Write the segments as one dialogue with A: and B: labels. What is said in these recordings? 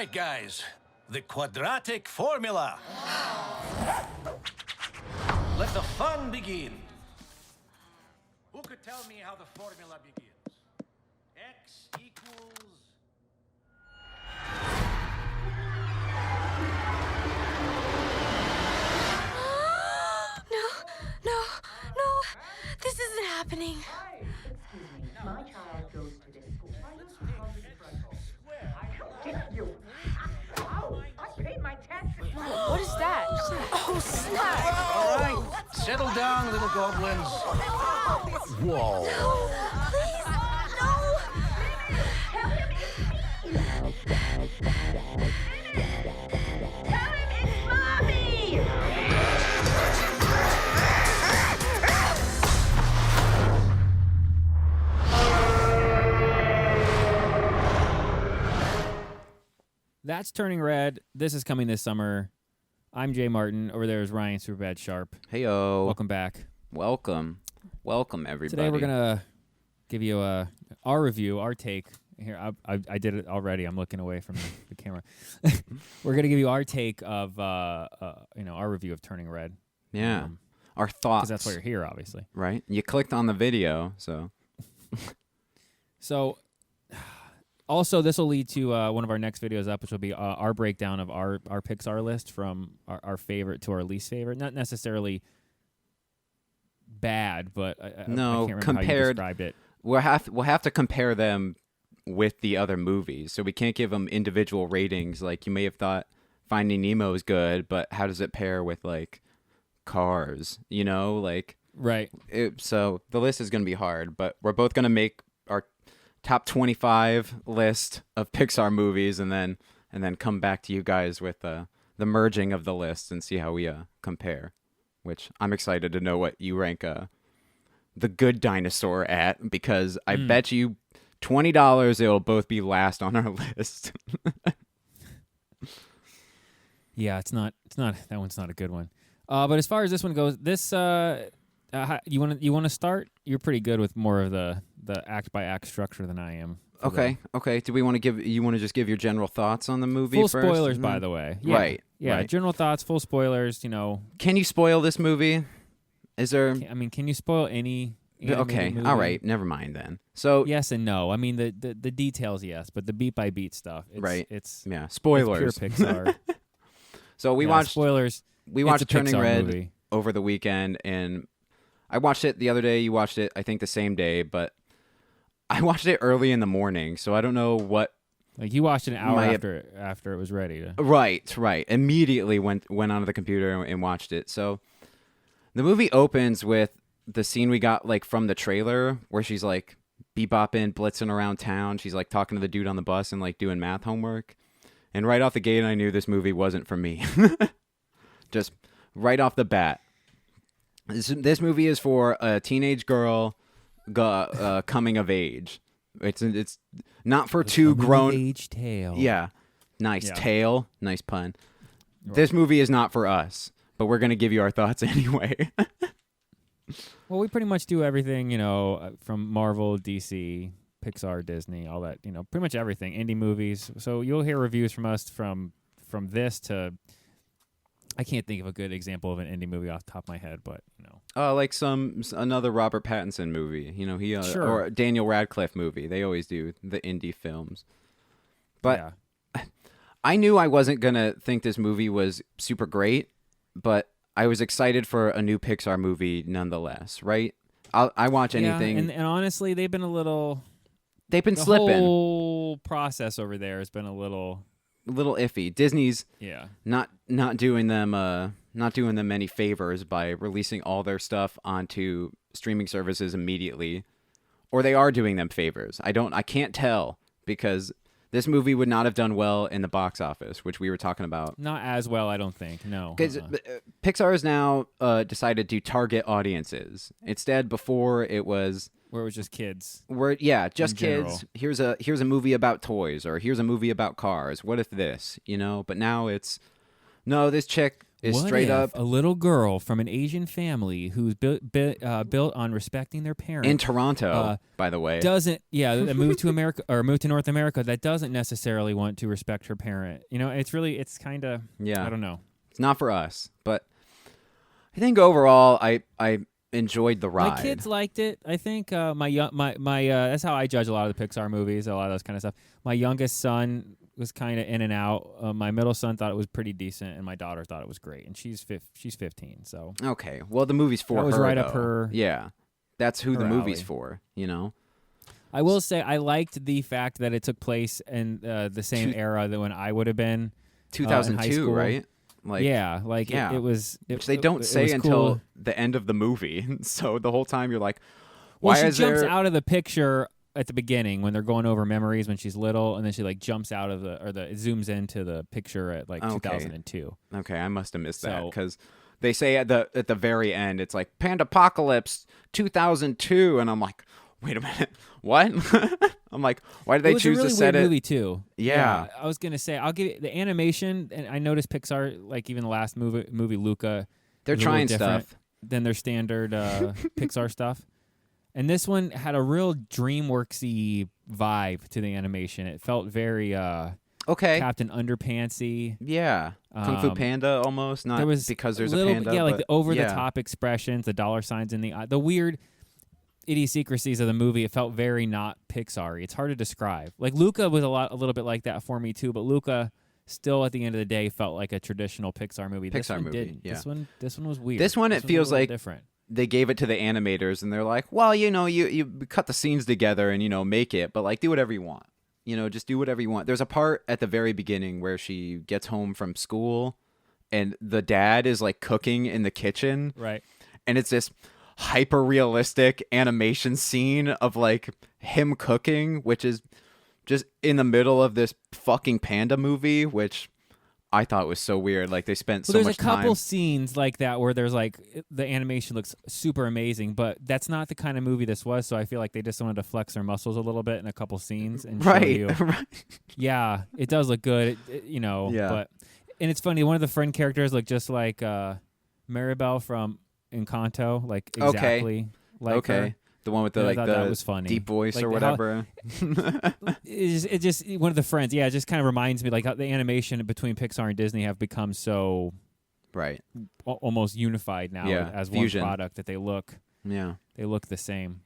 A: right, guys. The quadratic formula. Let the fun begin. Who could tell me how the formula begins? X equals...
B: No. This isn't happening.
C: Excuse me, my child goes to this school. I don't you. Ow! I paid my taxes.
B: What is that? Oh, snap!
A: All right, settle down, little goblins.
D: Whoa.
B: Please,
C: Tell him it's Mommy!
E: That's Turning Red. This is coming this summer. I'm Jay Martin. Over there is Ryan Superbad Sharp.
D: Heyo.
E: Welcome back.
D: Welcome, everybody.
E: Today we're gonna give you our review, our take. Here, I did it already. I'm looking away from the camera. We're gonna give you our take of our review of Turning Red.
D: Yeah, our thoughts.
E: Because that's why you're here, obviously.
D: Right. You clicked on the video, so.
E: So, also, this will lead to one of our next videos up, which will be our breakdown of our Pixar list from our favorite to our least favorite. Not necessarily bad, but I can't remember how you described it.
D: We'll have to compare them with the other movies, so we can't give them individual ratings. Like, you may have thought Finding Nemo is good, but how does it pair with like Cars? You know, like
E: right.
D: So the list is going to be hard, but we're both going to make our top 25 list of Pixar movies, and then come back to you guys with the merging of the list and see how we compare. Which I'm excited to know what you rank The Good Dinosaur at, because I bet you $20 it'll both be last on our list.
E: Yeah, it's not that one's not a good one. But as far as this one goes, this you want to start? You're pretty good with more of the act by act structure than I am.
D: Okay. Do we want to just give your general thoughts on the movie
E: full
D: first?
E: spoilers, by the way. Yeah.
D: Right.
E: Yeah,
D: right.
E: General thoughts, full spoilers,
D: Can you spoil this movie? Is there
E: can you spoil any
D: Okay,
E: movie?
D: all right, never mind then. So
E: yes and no. I mean the details, yes, but the beat by beat stuff, it's
D: spoilers.
E: It's pure Pixar.
D: So we watched
E: spoilers.
D: We watched Turning
E: Pixar
D: Red
E: movie.
D: over the weekend, and I watched it the other day. You watched it, I think, the same day, but I watched it early in the morning, so I don't know what.
E: Like you watched it an hour after it was ready to.
D: Right. Immediately went onto the computer and watched it. So the movie opens with the scene we got like from the trailer where she's like bebopping, blitzing around town. She's like talking to the dude on the bus and like doing math homework. And right off the gate, I knew this movie wasn't for me. Just right off the bat. This movie is for a teenage girl coming of age. It's not for two grown
E: age tale.
D: Yeah. Nice tale. Nice pun. Right. This movie is not for us, but we're going to give you our thoughts anyway.
E: Well, we pretty much do everything, from Marvel, DC, Pixar, Disney, all that, pretty much everything, indie movies. So you'll hear reviews from us from this to, I can't think of a good example of an indie movie off the top of my head, but,
D: like another Robert Pattinson movie,
E: sure.
D: Or Daniel Radcliffe movie. They always do the indie films. But I knew I wasn't going to think this movie was super great, but I was excited for a new Pixar movie nonetheless, right? I watch anything.
E: And honestly, they've been slipping.
D: The
E: whole process over there has been a little
D: iffy. Disney's not doing them any favors by releasing all their stuff onto streaming services immediately, or they are doing them favors. I can't tell, because this movie would not have done well in the box office, which we were talking about.
E: Not as well, I don't think. No.
D: Because Pixar has now decided to target audiences. Instead, before it was...
E: Where it was just kids.
D: Just kids. Here's a movie about toys, or here's a movie about cars. What if this? But now it's... No, this chick is
E: what
D: straight
E: if
D: up
E: a little girl from an Asian family who's built on respecting their parents
D: in Toronto, by the way.
E: that moved to America or moved to North America that doesn't necessarily want to respect her parent. It's kind of I don't know.
D: It's not for us, but I think overall I enjoyed the ride.
E: My kids liked it. I think my that's how I judge a lot of the Pixar movies, a lot of those kind of stuff. My youngest son was kind of in and out. My middle son thought it was pretty decent, and my daughter thought it was great. And she's 15, so
D: okay. Well, the movie's for
E: that was
D: her.
E: right
D: though.
E: up her.
D: Yeah, that's who the movie's
E: alley.
D: for.
E: I will say I liked the fact that it took place in the same era that when I would have been
D: 2002, right?
E: It was.
D: Which they don't say
E: was
D: until
E: cool.
D: the end of the movie. So the whole time you're like,
E: Well,
D: why
E: she
D: is
E: jumps
D: there?
E: out of the picture at the beginning when they're going over memories when she's little, and then she jumps out of it zooms into the picture at 2002.
D: Okay, I must have missed that
E: So-
D: because they say at the very end it's like Pandapocalypse 2002, and I'm like, wait a minute, what? I'm like, why did they choose
E: it was a really
D: to set
E: weird
D: it?
E: movie too.
D: Yeah.
E: I was gonna say I'll give it the animation, and I noticed Pixar, even the last movie Luca,
D: They're
E: was a little
D: trying
E: different
D: stuff.
E: than their standard Pixar stuff. And this one had a real DreamWorksy vibe to the animation. It felt very
D: Okay.
E: Captain Underpantsy.
D: Yeah. Kung Fu Panda almost. Not
E: There was
D: because there's
E: little,
D: a panda.
E: yeah, like
D: but
E: the over the
D: yeah.
E: top expressions, the dollar signs in the eye, the weird idiosyncrasies of the movie. It felt very not Pixar-y. It's hard to describe. Like Luca was a little bit like that for me too, but Luca still at the end of the day felt like a traditional Pixar movie. This
D: Pixar
E: one
D: movie,
E: didn't.
D: yeah.
E: This one was weird.
D: This one, it
E: was a
D: feels
E: little
D: like
E: different.
D: They gave it to the animators and they're like, well, you cut the scenes together and, make it, but do whatever you want. Just do whatever you want. There's a part at the very beginning where she gets home from school and the dad is cooking in the kitchen.
E: Right.
D: And it's this hyper realistic animation scene of him cooking, which is just in the middle of this fucking panda movie, which I thought was so weird. They spent so
E: There's
D: much
E: a couple
D: time.
E: scenes like that where there's the animation looks super amazing, but that's not the kind of movie this was. So I feel like they just wanted to flex their muscles a little bit in a couple scenes and show
D: Right.
E: you.
D: Right.
E: Yeah, it does look good.
D: Yeah.
E: But and it's funny. One of the friend characters look just like Maribel from Encanto, exactly like her.
D: Okay. The one with the
E: I thought that was
D: the
E: funny.
D: deep voice or
E: How-
D: whatever.
E: It just one of the friends. Yeah, it just kind of reminds me how the animation between Pixar and Disney have become so
D: Right.
E: almost unified now
D: Yeah,
E: as
D: fusion.
E: one product that they look
D: Yeah.
E: the same.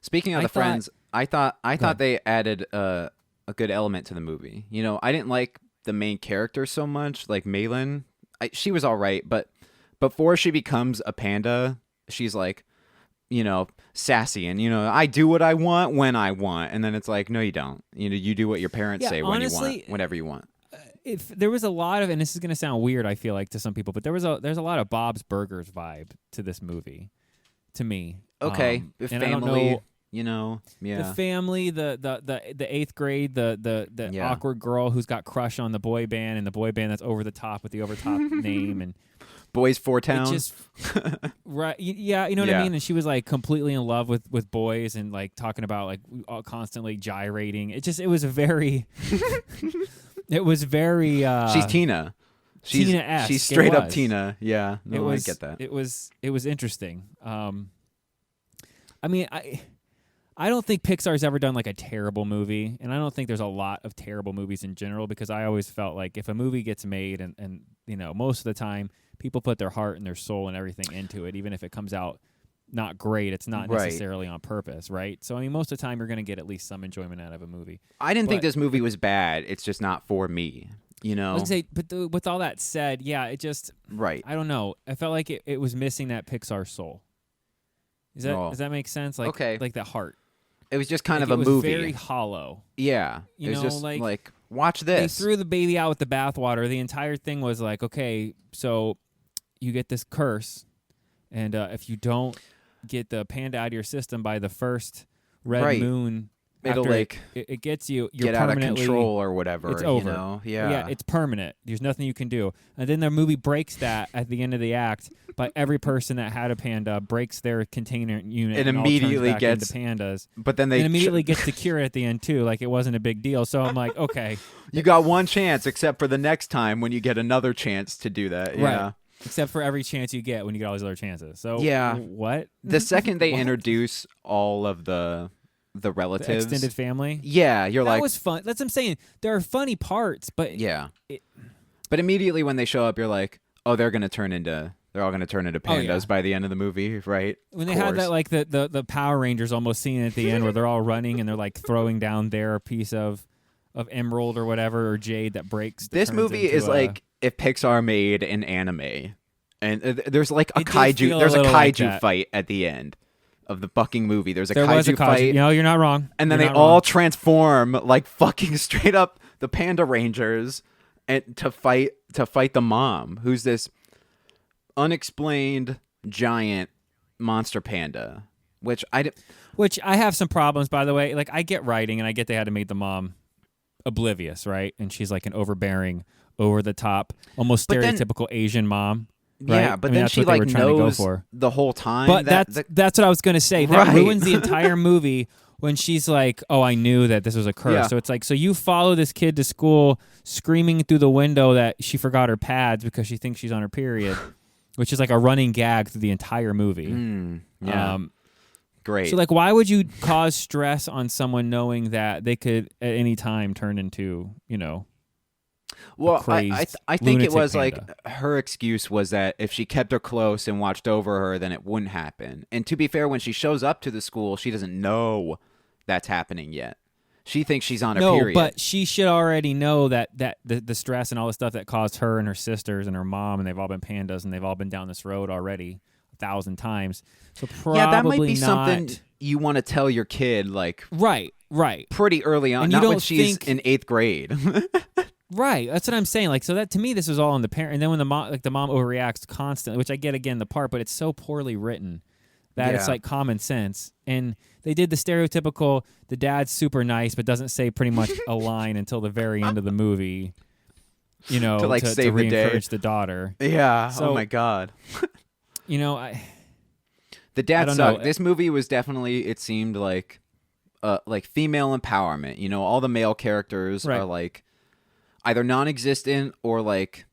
D: Speaking of
E: I
D: the
E: thought-
D: friends, I thought
E: ahead.
D: they added a good element to the movie. I didn't like the main character so much, like Malin. She was all right, but before she becomes a panda, she's sassy and I do what I want when I want, and then it's no, you don't. You do what your parents
E: Yeah,
D: say when you
E: honestly,
D: want, whenever you want.
E: If there was a lot of, and this is going to sound weird, I feel like to some people, but there's a lot of Bob's Burgers vibe to this movie, to me.
D: Okay, the
E: and I don't
D: family,
E: know,
D: yeah.
E: the family, the eighth grade, the
D: Yeah.
E: awkward girl who's got crush on the boy band, and the boy band that's over the top with the over top name, and
D: Boys for
E: it
D: Town.
E: just right, yeah, you know what
D: Yeah.
E: I mean. And she was completely in love with boys and talking about constantly gyrating. It was very. It was very.
D: She's Tina. She's
E: Tina-esque,
D: she's
E: it
D: straight up
E: was.
D: Tina. Yeah, no, I get that.
E: It was interesting. I mean, I don't think Pixar's ever done a terrible movie, and I don't think there's a lot of terrible movies in general, because I always felt like if a movie gets made and most of the time people put their heart and their soul and everything into it, even if it comes out not great, it's not
D: Right.
E: necessarily on purpose, right? So I mean, most of the time you're going to get at least some enjoyment out of a movie.
D: I didn't think
E: but-
D: this movie was bad. It's just not for me.
E: I was gonna say, but with all that said, yeah, it just
D: Right.
E: I don't know. I felt like it was missing that Pixar soul.
D: Oh.
E: Does that make sense?
D: Okay.
E: Like that heart.
D: It was just kind
E: Like,
D: of a
E: it was
D: movie.
E: very hollow.
D: Yeah.
E: You
D: it was
E: know,
D: just
E: like,
D: watch this.
E: They threw the baby out with the bathwater. The entire thing was okay, so you get this curse, and if you don't get the panda out of your system by the first red
D: Right.
E: moon,
D: It'll
E: after it gets you. You're
D: get out of
E: permanently
D: control or whatever.
E: It's over.
D: Yeah.
E: it's permanent. There's nothing you can do. And then the movie breaks that at the end of the act by every person that had a panda breaks their container unit
D: It
E: and
D: immediately
E: all turns back
D: gets-
E: into pandas.
D: But then they
E: And immediately gets to cure it at the end too. Like it wasn't a big deal. So I'm like, okay.
D: you got one chance, except for the next time when you get another chance to do that. Yeah.
E: Right. except for every chance you get when you get all these other chances. So
D: Yeah.
E: what?
D: The second they
E: What?
D: introduce all of the
E: The
D: relatives,
E: extended family.
D: yeah, you're
E: That
D: like,
E: was fun. That's what I'm saying. There are funny parts, but
D: yeah.
E: It-
D: But immediately when they show up, you're like, oh, they're all gonna turn into
E: Oh, yeah.
D: pandas by the end of the movie, right?
E: when
D: Of
E: they had
D: course.
E: that like the Power Rangers almost scene at the end where they're all running and they're like throwing down their piece of emerald or whatever or jade that breaks.
D: This
E: turns
D: movie
E: into
D: is like if Pixar made an anime, and there's like a
E: It did
D: kaiju.
E: feel a
D: There's a
E: little like
D: kaiju
E: that.
D: fight at the end of the fucking movie. There's a
E: there
D: kaiju
E: was a kaiju.
D: fight,
E: No, you're not wrong.
D: and then
E: You're
D: they
E: not
D: all
E: wrong.
D: transform like fucking straight up the Panda Rangers, and to fight the mom, who's this unexplained giant monster panda. Which
E: Which I have some problems, by the way. Like I get writing and I get they had to make the mom oblivious, right? And she's like an overbearing, over the top, almost
D: But then-
E: stereotypical Asian mom. Right?
D: yeah, but
E: I mean,
D: then
E: that's
D: she
E: what they
D: like
E: were trying to go
D: knows
E: for.
D: the whole time.
E: But
D: that
E: that's what I was gonna say. That
D: Right.
E: ruins the entire movie when she's like, "Oh, I knew that this was a curse."
D: Yeah.
E: So it's like, so you follow this kid to school, screaming through the window that she forgot her pads because she thinks she's on her period, which is like a running gag through the entire movie.
D: yeah, great.
E: So like, why would you cause stress on someone knowing that they could at any time turn into,
D: Well,
E: crazed
D: I think it
E: lunatic
D: was
E: panda.
D: like her excuse was that if she kept her close and watched over her, then it wouldn't happen. And to be fair, when she shows up to the school, she doesn't know that's happening yet. She thinks she's on her
E: no,
D: period.
E: but she should already know that the stress and all the stuff that caused her and her sisters and her mom, and they've all been pandas and they've all been down this road already 1,000 times. So probably
D: yeah, that might be
E: not.
D: something you want to tell your kid like
E: Right.
D: pretty early on,
E: And you
D: not when
E: don't
D: she's
E: think-
D: in 8th grade.
E: Right, that's what I'm saying. Like, so that to me, this was all on the parent. And then when the mom overreacts constantly, which I get again the part, but it's so poorly written that it's
D: Yeah.
E: like common sense. And they did the stereotypical: the dad's super nice, but doesn't say pretty much a line until the very end of the movie. To
D: like, save the day.
E: re-encourage the daughter.
D: yeah.
E: So-
D: Oh my god. The dad
E: I don't
D: sucked.
E: know.
D: This movie was definitely, it seemed like female empowerment. All the male characters
E: Right.
D: are like either non-existent or like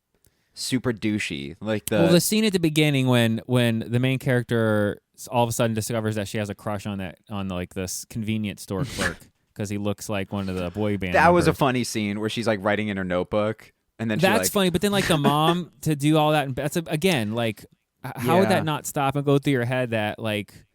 D: super douchey. Like
E: the scene at the beginning when the main character all of a sudden discovers that she has a crush on like this convenience store clerk because he looks like one of the boy band.
D: that was a
E: members.
D: funny scene where she's like writing in her notebook and then
E: That's
D: she
E: funny, but then like the mom to do all that, and that's again like how would
D: Yeah.
E: that not stop and go through your head that like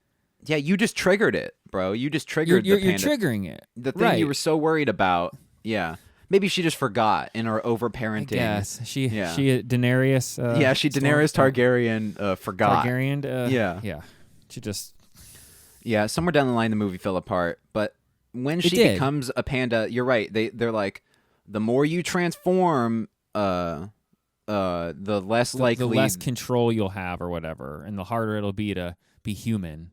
D: yeah, you just triggered it, bro. You just triggered
E: you're
D: the panda.
E: triggering it.
D: The thing
E: right.
D: you were so worried about. Yeah. Maybe she just forgot in her overparenting.
E: Yes, she
D: Yeah.
E: Daenerys.
D: Yeah, she Daenerys Targaryen forgot.
E: Targaryen.
D: Yeah.
E: yeah. She just
D: Yeah, somewhere down the line the movie fell apart, but when she
E: did.
D: becomes a panda, you're right. They're like, the more you transform, the less likely,
E: the less control you'll have or whatever, and the harder it'll be to be human.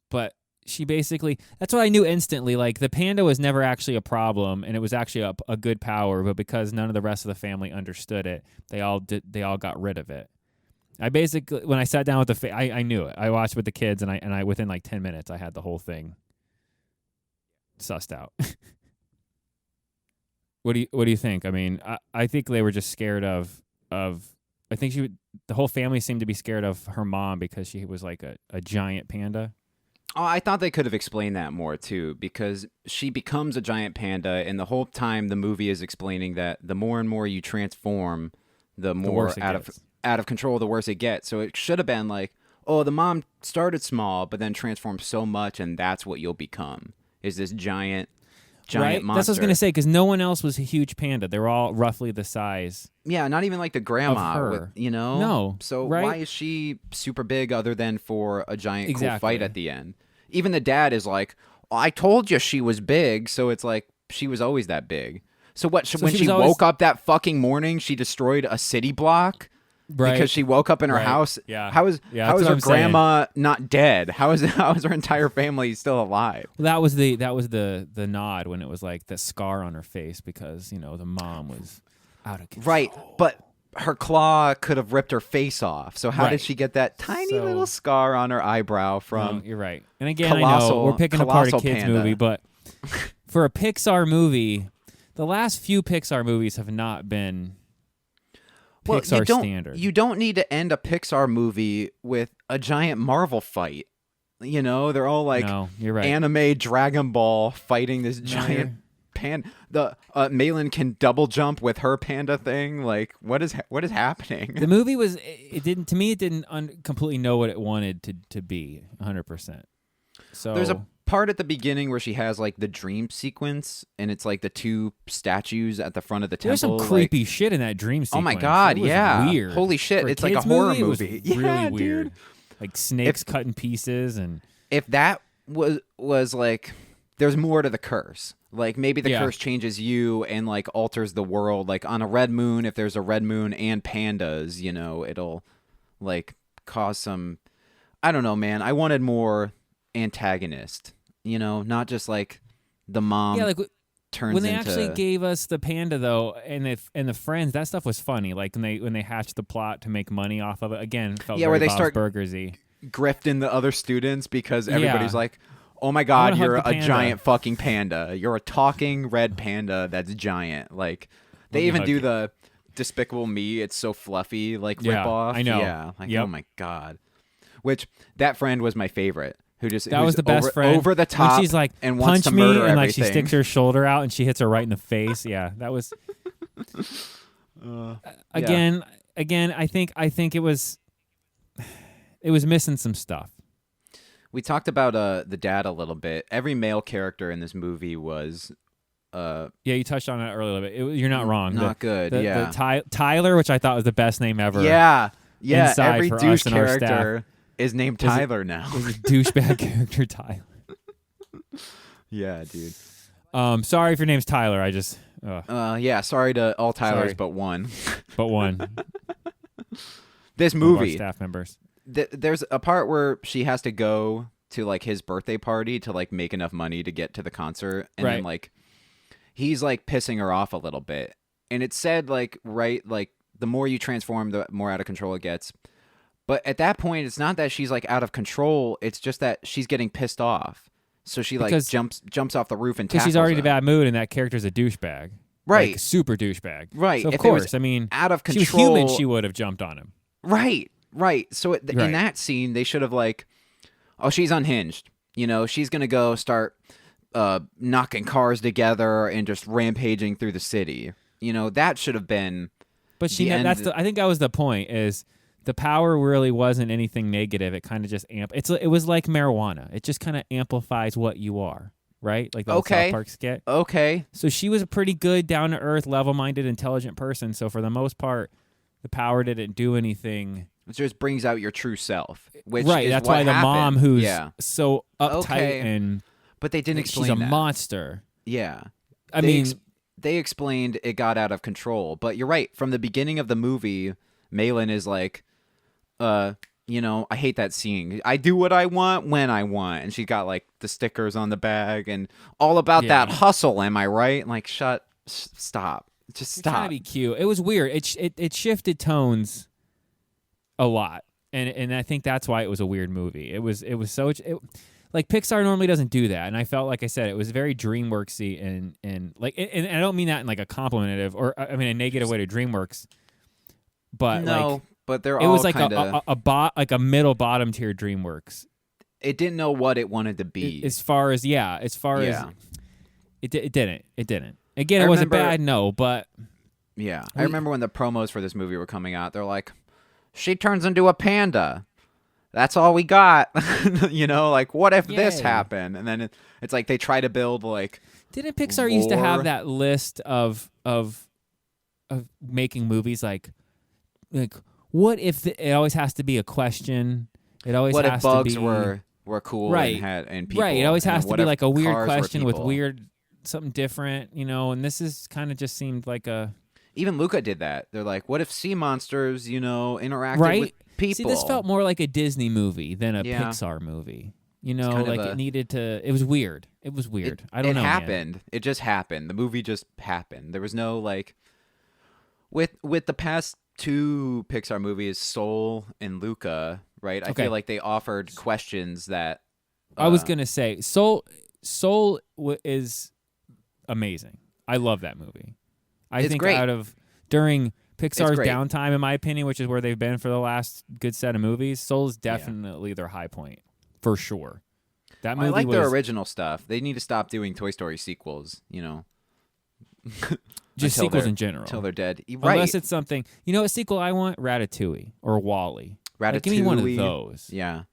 E: But she basically, that's what I knew instantly. Like the panda was never actually a problem, and it was actually a good power. But because none of the rest of the family understood it, they all got rid of it. I basically, when I sat down with I knew it. I watched with the kids, and I within like 10 minutes, I had the whole thing sussed out. What do you think? I mean, I think they were just scared of. I think the whole family seemed to be scared of her mom because she was like a giant panda.
D: Oh, I thought they could have explained that more too, because she becomes a giant panda, and the whole time the movie is explaining that the more and more you transform, the more
E: worse it
D: out
E: gets.
D: of control, the worse it gets. So it should have been like, oh, the mom started small, but then transformed so much, and that's what you'll become. Is this giant
E: Right?
D: monster?
E: That's what I was gonna say because no one else was a huge panda. They were all roughly the size.
D: Yeah, not even like the grandma.
E: Of her.
D: With, you know?
E: No,
D: So
E: right?
D: why is she super big other than for a giant cool
E: Exactly.
D: fight at the end? Even the dad is like, I told you she was big. So it's like, she was always that big. So what?
E: So
D: When
E: she
D: she
E: was always-
D: woke up that fucking morning, she destroyed a city block?
E: Right.
D: Because she woke up in her
E: Right.
D: house.
E: Yeah.
D: How is
E: Yeah,
D: how
E: that's
D: is
E: what
D: her
E: I'm saying.
D: grandma not dead? How is her entire family still alive?
E: Well, that was the nod when it was like the scar on her face because the mom was out of control.
D: Right, but her claw could have ripped her face off. So how
E: Right.
D: did she get that tiny
E: So-
D: little scar on her eyebrow from?
E: No, you're right. And again, I know
D: colossal-
E: we're picking apart a
D: colossal
E: kids
D: panda.
E: movie, but for a Pixar movie, the last few Pixar movies have not been
D: Well,
E: Pixar standard.
D: You don't need to end a Pixar movie with a giant Marvel fight. You know, they're all like
E: No, you're right.
D: anime Dragon Ball fighting this giant panda. The Malin can double jump with her panda thing. Like, what is happening?
E: The movie was it didn't to me it didn't completely know what it wanted to be 100%. So
D: There's a part at the beginning where she has like the dream sequence, and it's like the two statues at the front of the temple.
E: There's some creepy shit in that dream sequence.
D: Oh my god,
E: It was
D: yeah.
E: weird.
D: Holy shit,
E: For
D: it's like a
E: kids
D: horror
E: it was
D: movie.
E: really
D: Yeah,
E: weird.
D: dude.
E: Like snakes cut in pieces and
D: If that was like, there's more to the curse. Like maybe the curse changes you and like alters the world. Like on a red moon, if there's a red moon and pandas, you know, it'll like cause some. I don't know, man. I wanted more antagonist. You know, not just like the mom.
E: yeah, like
D: turns
E: when they
D: into.
E: actually gave us the panda though, and the friends, that stuff was funny. Like when they hatched the plot to make money off of it. Again, it felt
D: Yeah,
E: very
D: where they
E: Bob's
D: start
E: Burgers-y.
D: grifting the other students because everybody's
E: Yeah.
D: like, oh my god,
E: wanna hug
D: you're
E: the
D: a
E: panda."
D: giant fucking panda. You're a talking red panda that's giant. Like they
E: me
D: even
E: hug
D: do
E: you.
D: the Despicable Me, it's so fluffy, like
E: Yeah,
D: ripoff.
E: I know.
D: Yeah. Like,
E: Yep.
D: oh my god. Which that friend was my favorite. That
E: That was the best friend.
D: Over the top
E: When she's like,
D: and wants
E: punch
D: to
E: me,
D: murder
E: and like she
D: everything.
E: sticks her shoulder out and she hits her right in the face. Yeah, that was. Again, I think it was missing some stuff.
D: We talked about the dad a little bit. Every male character in this movie was
E: Yeah, you touched on it earlier. But you're not wrong.
D: not good. Yeah.
E: Tyler, which I thought was the best name ever.
D: Yeah.
E: inside
D: Every
E: for
D: douche
E: us and our staff.
D: character is named Tyler now.
E: was a douchebag character, Tyler.
D: Yeah, dude.
E: Sorry if your name's Tyler. I just
D: Yeah, sorry to all Tylers
E: Sorry.
D: but one.
E: but one.
D: This
E: One of our
D: movie,
E: staff members.
D: there's a part where she has to go to like his birthday party to like make enough money to get to the concert, and then
E: Right.
D: like he's like pissing her off a little bit, and it said like the more you transform, the more out of control it gets. But at that point, it's not that she's like out of control; it's just that she's getting pissed off. So she like
E: Because-
D: jumps off the roof and
E: Because
D: tackles
E: she's already in a
D: him.
E: bad mood, and that character's a douchebag.
D: Right.
E: Like, super douchebag.
D: Right.
E: So of
D: If it was
E: course, I mean,
D: out of
E: she was
D: control.
E: human, she would have jumped on him.
D: Right. So in
E: Right.
D: that scene, they should have like, oh, she's unhinged. You know, she's gonna go start knocking cars together and just rampaging through the city. You know, that should have been.
E: But she
D: The
E: had,
D: end-
E: I think that was the point. Is the power really wasn't anything negative. It kind of just it was like marijuana. It just kind of amplifies what you are, right? Like the old
D: Okay.
E: South Park skit.
D: Okay.
E: So she was a pretty good, down to earth, level minded, intelligent person. So for the most part, the power didn't do anything.
D: It just brings out your true self. Which
E: Right.
D: is
E: That's
D: what
E: why the
D: happened.
E: mom who's
D: yeah.
E: so uptight
D: Okay.
E: and
D: But they didn't explain
E: she's a
D: that.
E: monster.
D: Yeah.
E: I
D: They
E: mean,
D: they explained it got out of control. But you're right. From the beginning of the movie, Malin is like, you know, I hate that scene. I do what I want when I want. And she got like the stickers on the bag and all about
E: Yeah.
D: that hustle. Am I right? Like, stop. Just
E: You're trying
D: stop.
E: to be cute. It was weird. It shifted tones a lot, and I think that's why it was a weird movie. It was like Pixar normally doesn't do that, and I felt like I said it was very DreamWorksy and like and I don't mean that in like a complimentary or I mean a negative way to DreamWorks, but
D: no,
E: like
D: but they're
E: it
D: all
E: was like
D: kind of.
E: like a middle bottom tier DreamWorks
D: It didn't know what it wanted to be.
E: as far as
D: Yeah.
E: it didn't. Again,
D: I
E: it wasn't
D: remember-
E: bad, no, but
D: Yeah. I remember when the promos for this movie were coming out, they're like, she turns into a panda. That's all we got. You know, like, what if this
E: Yay.
D: happened? And then it's like they try to build, like,
E: didn't Pixar used to
D: lore.
E: have that list of making movies like what if it always has to be a question? It always
D: what
E: has
D: if bugs
E: to be
D: were cool
E: Right.
D: and people?
E: right. It always
D: and
E: has
D: then
E: to
D: what
E: be
D: if
E: like a weird
D: cars were
E: question with
D: people?
E: weird something different, you know. And this is kind of just seemed like a
D: Even Luca did that. They're like, what if sea monsters, you know, interacted
E: right.
D: with people?
E: See, this felt more like a Disney movie than a
D: Yeah.
E: Pixar movie. You know,
D: kind of
E: like
D: a-
E: it needed to. It was weird. It was weird. I don't
D: it
E: know. man.
D: happened. It just happened. The movie just happened. There was no like with the past two Pixar movies, Soul and Luca, right? I
E: Okay.
D: feel like they offered questions that
E: I was gonna say Soul is amazing. I love that movie. I
D: It's
E: think
D: great.
E: out of during Pixar's
D: great.
E: downtime, in my opinion, which is where they've been for the last good set of movies, Soul is definitely their high point, for sure. That movie
D: I like
E: was
D: their original stuff. They need to stop doing Toy Story sequels,
E: just
D: until
E: sequels
D: they're-
E: in general.
D: until they're dead. Right.
E: Unless it's something, a sequel I want? Ratatouille or Wall-E.
D: Ratatouille.
E: Like, give me one of those.
D: Yeah.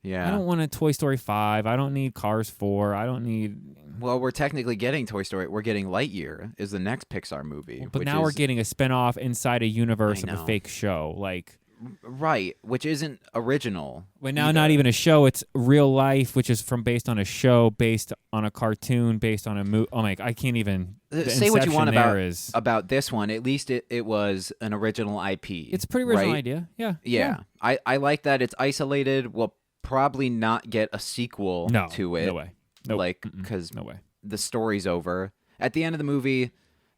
E: I don't want a Toy Story 5. I don't need Cars 4. I don't need...
D: Well, we're technically getting Toy Story. We're getting Lightyear is the next Pixar movie.
E: But
D: which
E: now we're
D: is-
E: getting a spinoff inside a universe
D: I
E: of a
D: know.
E: fake show. Like,
D: Right, which isn't original.
E: but now
D: either.
E: not even a show. It's real life, which is based on a show, based on a cartoon, based on a movie. Oh my! I can't even the
D: Say what you want
E: inception there is.
D: about this one. At least it was an original IP.
E: It's a pretty original
D: right?
E: idea. Yeah.
D: Yeah. I like that it's isolated. We'll probably not get a sequel
E: No.
D: to it.
E: No way. Nope.
D: Like,
E: Mm-mm.
D: because
E: No way.
D: the story's over. At the end of the movie,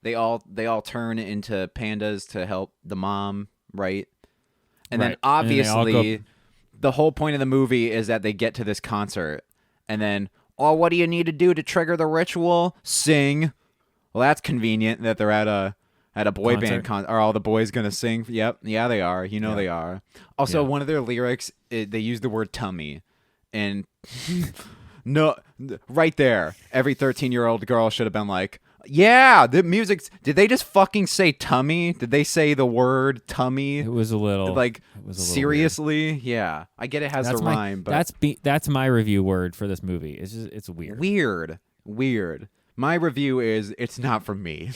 D: they all turn into pandas to help the mom, right? And then
E: Right. And then they all
D: obviously
E: go-
D: the whole point of the movie is that they get to this concert and then, oh, what do you need to do to trigger the ritual? Sing. Well, that's convenient that they're at a boy band concert. Are all the boys going to sing? Yep. Yeah, they are. You know they are. Also,
E: Yeah.
D: one of their lyrics, they use the word tummy. And no, right there, every 13-year-old girl should have been like, yeah, the music's... Did they just fucking say tummy? Did they say the word tummy?
E: It was a little
D: Like,
E: it was a little
D: seriously? Yeah. I get it has
E: That's
D: a
E: my,
D: rhyme, but...
E: that's my review word for this movie. It's just it's weird.
D: Weird. My review is, it's not for me.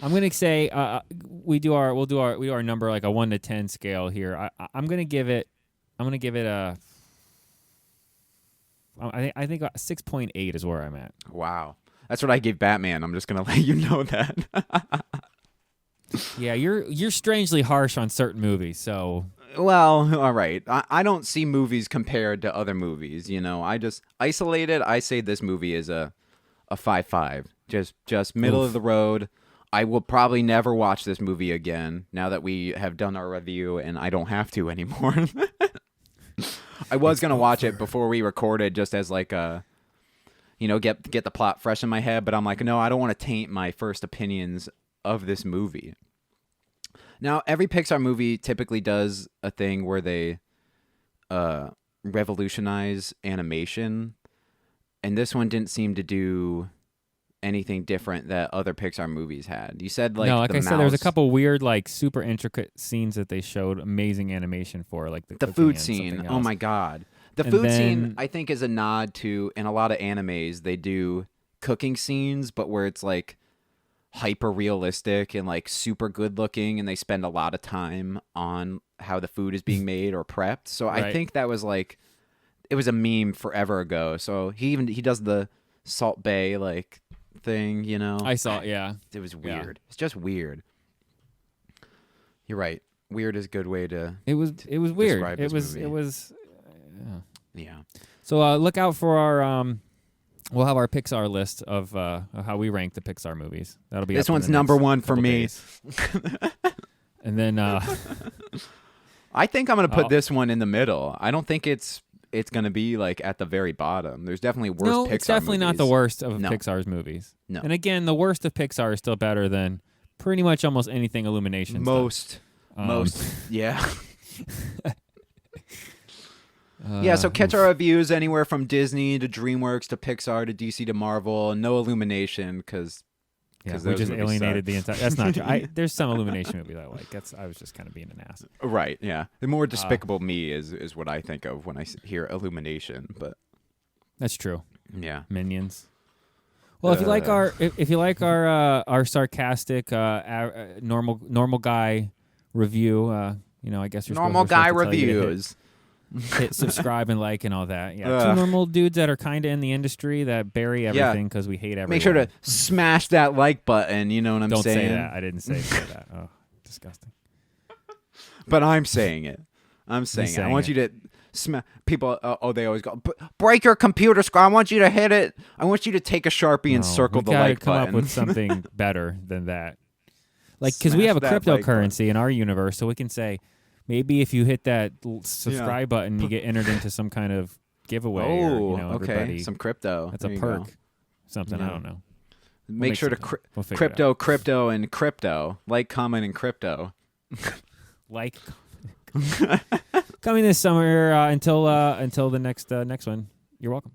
E: I'm gonna say we do our number like a 1 to 10 scale here. I'm gonna give it a. I think 6.8 is where I'm at.
D: Wow. That's what I gave Batman. I'm just going to let you know that.
E: Yeah, you're strangely harsh on certain movies, so
D: Well, all right. I don't see movies compared to other movies, I just isolated. I say this movie is a 5.5. Just middle
E: Oof.
D: of the road. I will probably never watch this movie again now that we have done our review and I don't have to anymore. I was going to watch it before we recorded just as like a get the plot fresh in my head, but I'm like, no, I don't want to taint my first opinions of this movie. Now, every Pixar movie typically does a thing where they revolutionize animation, and this one didn't seem to do anything different that other Pixar movies had. You said like
E: no, like
D: the
E: I said, there was a
D: mouse-
E: couple weird, like super intricate scenes that they showed amazing animation for, like the cooking
D: food
E: and
D: scene.
E: something
D: Oh
E: else.
D: my god. The
E: And
D: food scene,
E: then-
D: I think, is a nod to, in a lot of animes, they do cooking scenes, but where it's like hyper realistic and like super good looking, and they spend a lot of time on how the food is being made or prepped. So I
E: Right.
D: think that was like, it was a meme forever ago. So he does the Salt Bay like thing,
E: I saw, yeah.
D: It was
E: Yeah.
D: weird. It's just weird. You're right. Weird is a good way to.
E: It was weird.
D: Describe
E: It
D: this
E: was
D: movie.
E: it was.
D: Yeah.
E: So look out for our we'll have our Pixar list of how we rank the Pixar movies. That'll be
D: This
E: up in
D: one's
E: the
D: number
E: next
D: one for
E: couple
D: me.
E: days. And then
D: I think I'm gonna put
E: Oh.
D: this one in the middle. I don't think it's gonna be like at the very bottom. There's definitely worse
E: no,
D: Pixar
E: it's definitely not the
D: movies.
E: worst of
D: No.
E: Pixar's movies.
D: No.
E: And again, the worst of Pixar is still better than pretty much almost anything Illumination's done.
D: Most, yeah.
E: Uh,
D: Yeah, so catch our reviews anywhere from Disney to DreamWorks to Pixar to DC to Marvel. No Illumination because
E: yeah, we
D: those
E: just
D: movies
E: alienated
D: suck.
E: the entire. That's not true. There's some Illumination movies I like. I was just kind of being an ass.
D: right. Yeah, the more Despicable Me is what I think of when I hear Illumination. But
E: That's true.
D: yeah,
E: Minions. Well, if you like our sarcastic normal guy review, I guess you're
D: normal
E: supposed to
D: guy
E: tell you to
D: reviews.
E: hit subscribe and like and all that. Yeah,
D: Ugh.
E: two normal dudes that are kind of in the industry that bury everything because we hate everyone.
D: Make sure to smash that like button. You know what I'm
E: Don't
D: saying?
E: say that. I didn't say that. Oh, disgusting.
D: But I'm saying it. I'm saying it. I
E: saying
D: want
E: it.
D: you to smash. People, they always go, break your computer screen. I want you to hit it. I want you to take a Sharpie and
E: No,
D: circle
E: we
D: the
E: gotta
D: like
E: come
D: button.
E: up with something better than that. Like, because we
D: Smash
E: have a
D: that like
E: cryptocurrency in our universe, so we can say maybe if you hit that subscribe button, you get entered into some kind of giveaway.
D: Oh,
E: or,
D: okay.
E: everybody,
D: Some crypto.
E: that's
D: There
E: a
D: you
E: perk.
D: go.
E: Something I
D: Yeah.
E: don't know.
D: Make sure to
E: We'll figure it out.
D: crypto, and crypto. Like, comment, and crypto.
E: Like coming this summer until the next one. You're welcome.